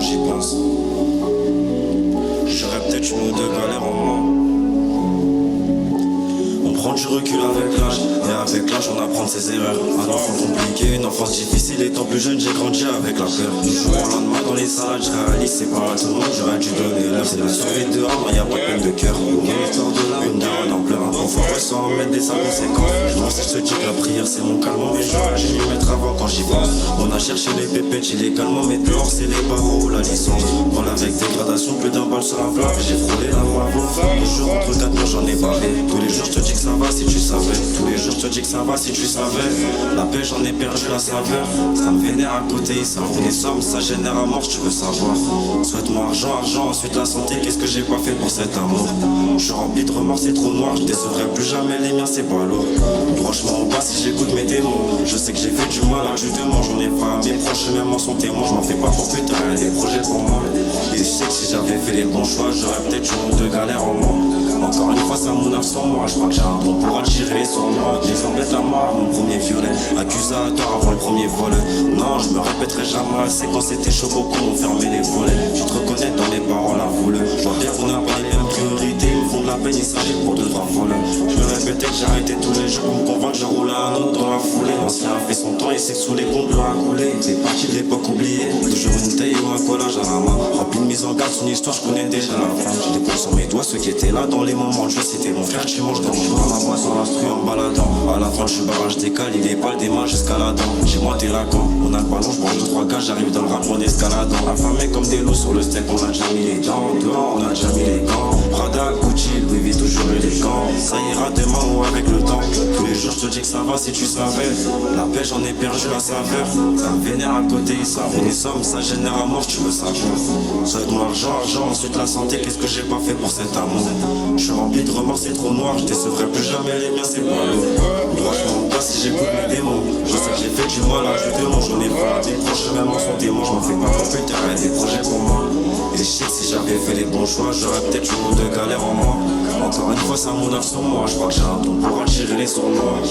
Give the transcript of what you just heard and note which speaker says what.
Speaker 1: j'y pense. J'aurais peut-être une ou deux galères en moins. On prend du recul avec l'âge, et avec l'âge on apprend de ses erreurs. Un enfant compliqué, une enfance difficile, étant plus jeune j'ai grandi avec la peur. Du jour au lendemain dans les salades, je réalise c'est pas à tout le monde, j'aurais dû donner l'heure. C'est la survie dehors, mais y'a pas de peine de cœur. Une daronne en pleurant, parfois sans en mettre des sales conséquences. Moi si je te dis que la prière c'est mon calmant, mais j'aurais dû m'y mettre avant quand j'y pense. On a cherché les pépettes illégalement, mais dehors c'est les barreaux ou la licence. Voilà avec dégradation, plus d'un balle sur un plat, j'ai frôlé la mort. Le jour entre quatre murs j'en ai parlé. Tous les jours je te dis que ça va si tu savais. Tous les jours je te dis que ça va si tu savais. La paix j'en ai perdu la saveur. Ça me vénère à côté, ça vaut des sommes, ça génère à mort, tu veux savoir. Souhaite-moi argent, argent, ensuite la santé, qu'est-ce que j'ai pas fait pour cet amour. Je suis rempli de remords, c'est trop noir, je décevrai plus jamais les miens, c'est pas lourd. Franchement au bas si j'écoute mes démons. Je sais que j'ai fait du mal à tu te manges, j'en ai pas mes proches, même en sont témoins. Je m'en fais pas pour putain, y'a des projets pour moi. Et je sais que si j'avais fait les bons choix, j'aurais peut-être une ou deux galères en moins. Encore une fois c'est mon âme sans moi, je crois que j'ai un don pour attirer sur moi. Les embêtes à mort, mon premier violet, accusateur avant le premier vol. Non je me répéterai jamais, c'est quand c'était chaud beaucoup m'ont fermé les volets. Tu te reconnais dans mes paroles à voulu. Je vois bien qu'on n'a pas les mêmes priorités, ils me font de la peine, ils s'arrêtent pour deux trois vols. Je me répétais que j'arrêtais tous les jours pour me convaincre, je roule à un autre dans la foulée. L'ancien a fait son temps, il sait que sous les comptes l'ont coulé. C'est parti de l'époque oubliée, toujours une taille ou un collage à la main. Rempli de mise en garde, son histoire je connais déjà la fin. Je décolle sur mes doigts ceux qui étaient là dans les moments de jeu, c'était mon frère, tu manges dans mon doigt. Ma voix sur l'instru en baladant. À la fin je suis barrage décale, il est pas des mains jusqu'à la dent. Chez moi t'es là quand on a le ballon, je mange 2-3 gars, j'arrive dans le rap en escaladant. Affamé comme des loups sur le steak, on a déjà mis les dents. Dehors on a déjà mis les gants. Prada, Gucci, Louis V toujours élégant. Ça ira demain ou avec le temps. Tous les jours je te dis que ça va si tu savais. La paix j'en ai perdu la saveur. Ça me vénère à côté, ça vaut des sommes, ça génère à mort, tu veux savoir. Souhaite-moi argent, argent, ensuite la santé, qu'est-ce que j'ai pas fait pour cet amour. Je suis rempli de remords, c'est trop noir, je décevrai plus jamais les miens, c'est pas lourd. Franchement pas si j'écoute mes démons. Je sais que j'ai fait du mal à du démon, j'en ai pas des proches, même en sont témoins. Je m'en fais pas pour putain, y'a des projets pour moi. Et je sais que si j'avais fait les bons choix, j'aurais peut-être une ou deux galères en moi. Encore une fois c'est mon âme sur moi, je crois que j'ai un don pour attirer les sournois.